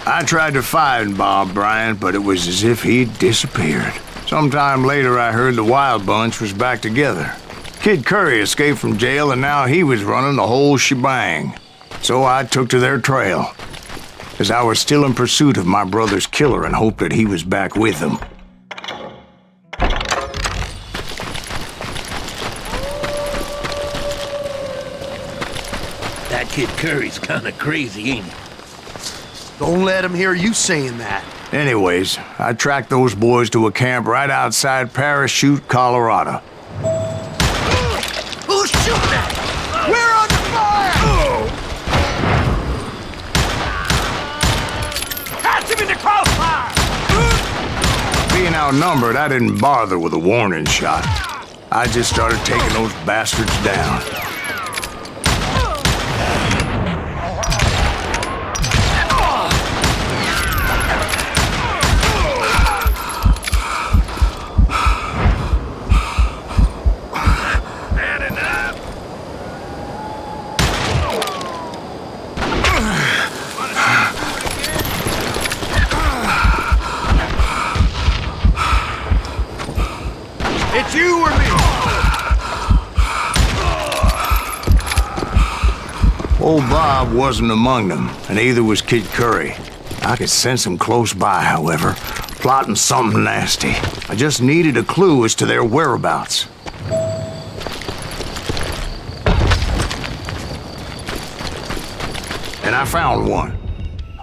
I tried to find Bob Bryant, but it was as if he'd disappeared. Sometime later, I heard the Wild Bunch was back together. Kid Curry escaped from jail, and now he was running the whole shebang. So I took to their trail, as I was still in pursuit of my brother's killer and hoped that he was back with him. That Kid Curry's kinda crazy, ain't he? Don't let him hear you saying that. Anyways, I tracked those boys to a camp right outside Parachute, Colorado. Who's shooting at? We're under fire! Catch him in the crossfire! Being outnumbered, I didn't bother with a warning shot. I just started taking those bastards down. It's you or me! Old Bob wasn't among them, and neither was Kid Curry. I could sense him close by, however, plotting something nasty. I just needed a clue as to their whereabouts. And I found one.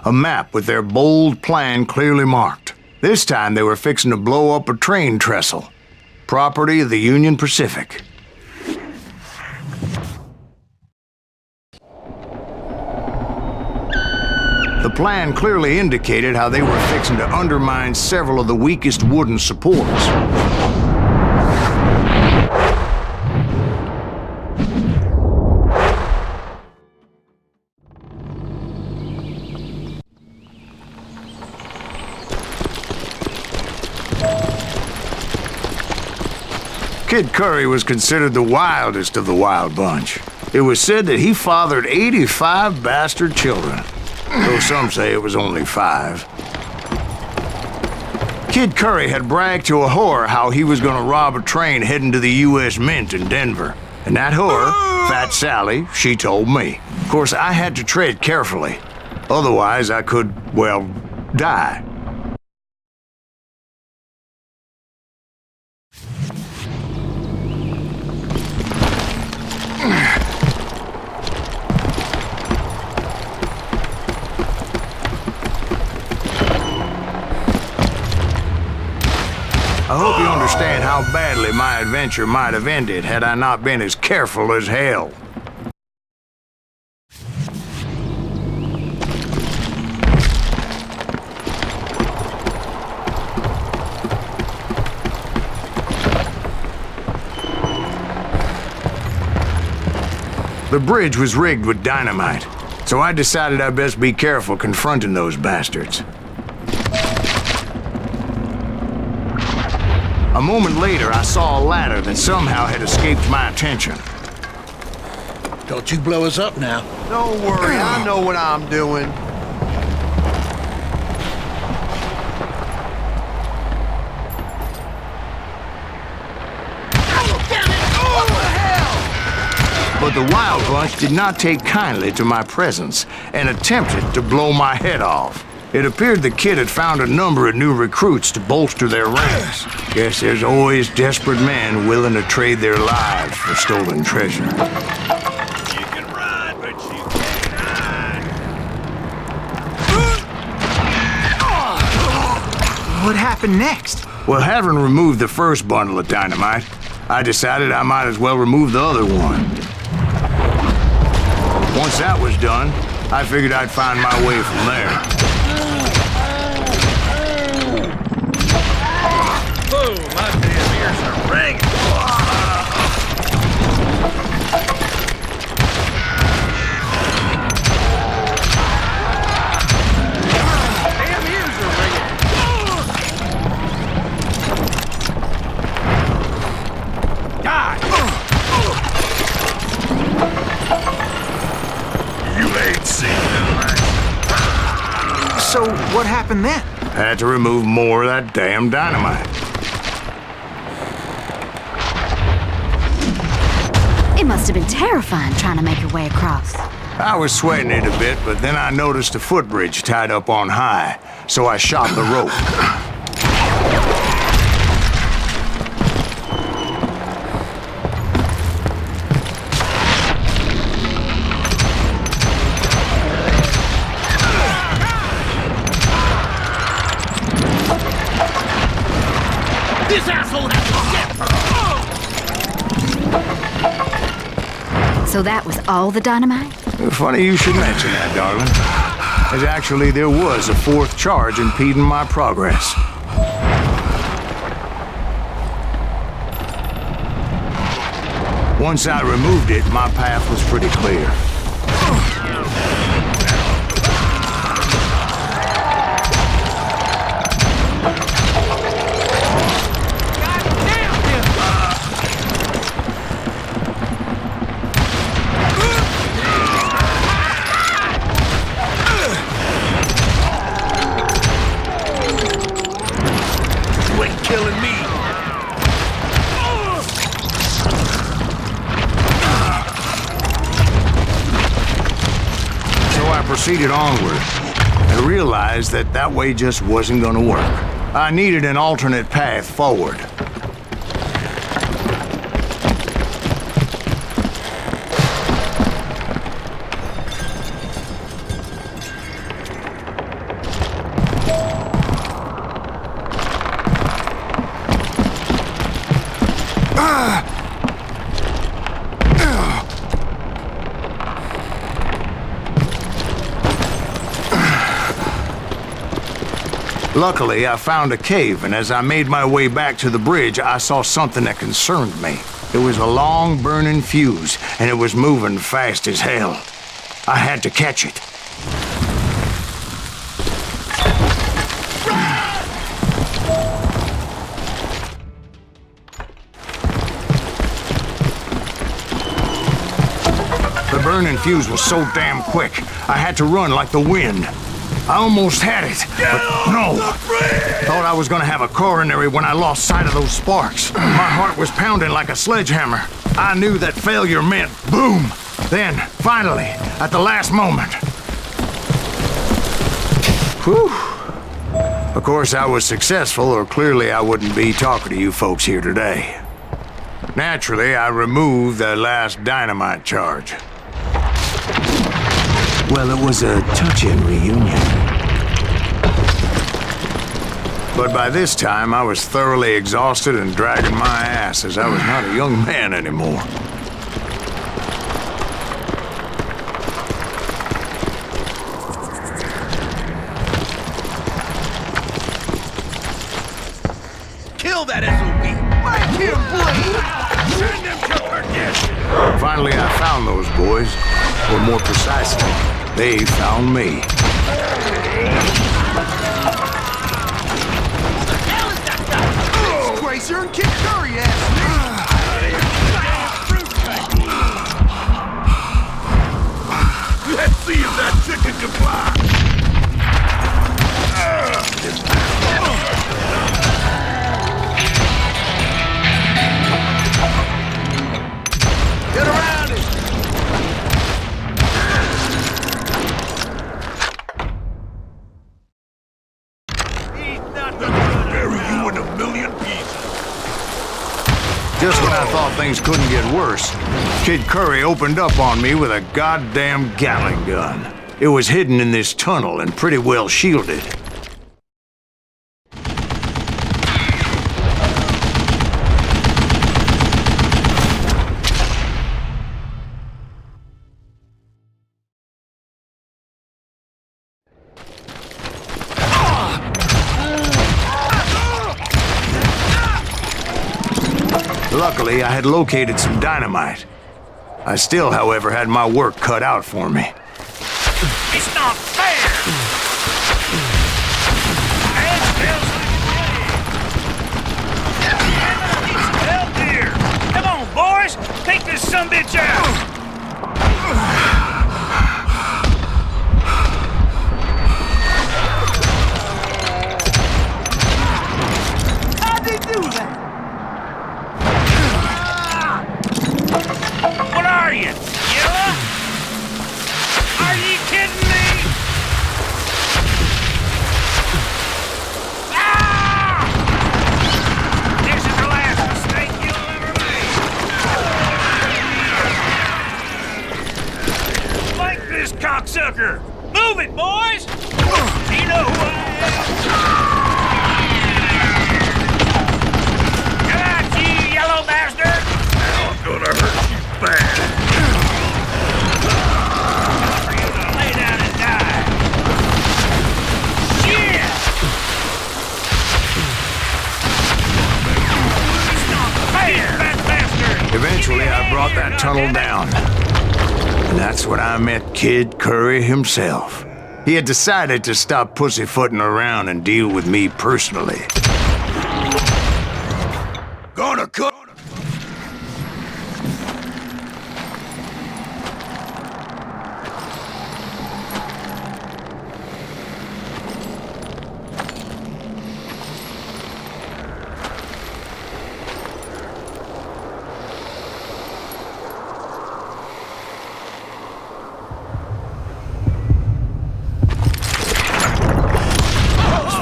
A map with their bold plan clearly marked. This time they were fixing to blow up a train trestle. Property of the Union Pacific. The plan clearly indicated how they were fixing to undermine several of the weakest wooden supports. Kid Curry was considered the wildest of the Wild Bunch. It was said that he fathered 85 bastard children, though some say it was only 5. Kid Curry had bragged to a whore how he was gonna rob a train heading to the U.S. Mint in Denver. And that whore, Fat Sally, she told me. Of course, I had to tread carefully. Otherwise, I could, well, die. I hope you understand how badly my adventure might have ended had I not been as careful as hell. The bridge was rigged with dynamite, so I decided I'd best be careful confronting those bastards. A moment later, I saw a ladder that somehow had escaped my attention. Don't you blow us up now. Don't worry, I know what I'm doing. But the Wild Bunch did not take kindly to my presence and attempted to blow my head off. It appeared the kid had found a number of new recruits to bolster their ranks. Guess there's always desperate men willing to trade their lives for stolen treasure. You can run, but you can't hide. What happened next? Well, having removed the first bundle of dynamite, I decided I might as well remove the other one. Once that was done, I figured I'd find my way from there. Oh, my damn ears are ringing. Damn ears are ringing. Die! You ain't seen no So what happened then? Had to remove more of that damn dynamite. It must have been terrifying trying to make your way across. I was sweating it a bit, but then I noticed a footbridge tied up on high, so I shot the rope. This asshole has to So that was all the dynamite? Funny you should mention that, darling. As actually, there was a fourth charge impeding my progress. Once I removed it, my path was pretty clear. killing me. So I proceeded onward and realized that that way just wasn't going to work. I needed an alternate path forward. Luckily, I found a cave, and as I made my way back to the bridge, I saw something that concerned me. It was a long, burning fuse, and it was moving fast as hell. I had to catch it. The burning fuse was so damn quick, I had to run like the wind. I almost had it, but no. Thought I was gonna have a coronary when I lost sight of those sparks. My heart was pounding like a sledgehammer. I knew that failure meant boom. Then, finally, at the last moment. Whew. Of course, I was successful, or clearly I wouldn't be talking to you folks here today. Naturally, I removed the last dynamite charge. Well, it was a touching reunion. But by this time, I was thoroughly exhausted and dragging my ass as I was not a young man anymore. Kill that SOB! Make him bleed! Send him to perdition! Finally, I found those boys, or more precisely, they found me. Disgracer and Kid Curry ass Let's see if that chicken can fly! Get around it! Just when I thought things couldn't get worse, Kid Curry opened up on me with a goddamn Gatling gun. It was hidden in this tunnel and pretty well shielded. Luckily, I had located some dynamite. I still, however, had my work cut out for me. It's not fair! Help here! Come on, boys! Take this sumbitch out! after this cocksucker! Move it, boys! You know who I am! Got you, yellow bastard! Now I'm gonna hurt you bad. Are you gonna lay down and die? Yeah! Hey, fat bastard! Eventually, I brought that tunnel down. And that's when I met Kid Curry himself. He had decided to stop pussyfooting around and deal with me personally. Gonna cook.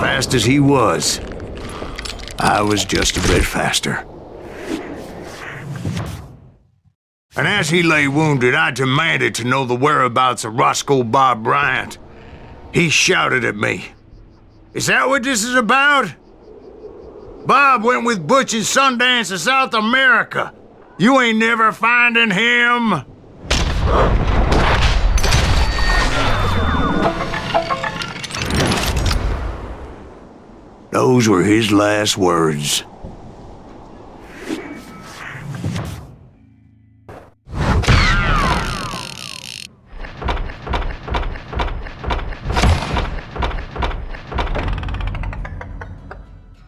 Fast as he was, I was just a bit faster. And as he lay wounded, I demanded to know the whereabouts of Roscoe Bob Bryant. He shouted at me, "Is that what this is about? Bob went with Butch and Sundance to South America. You ain't never finding him." Those were his last words.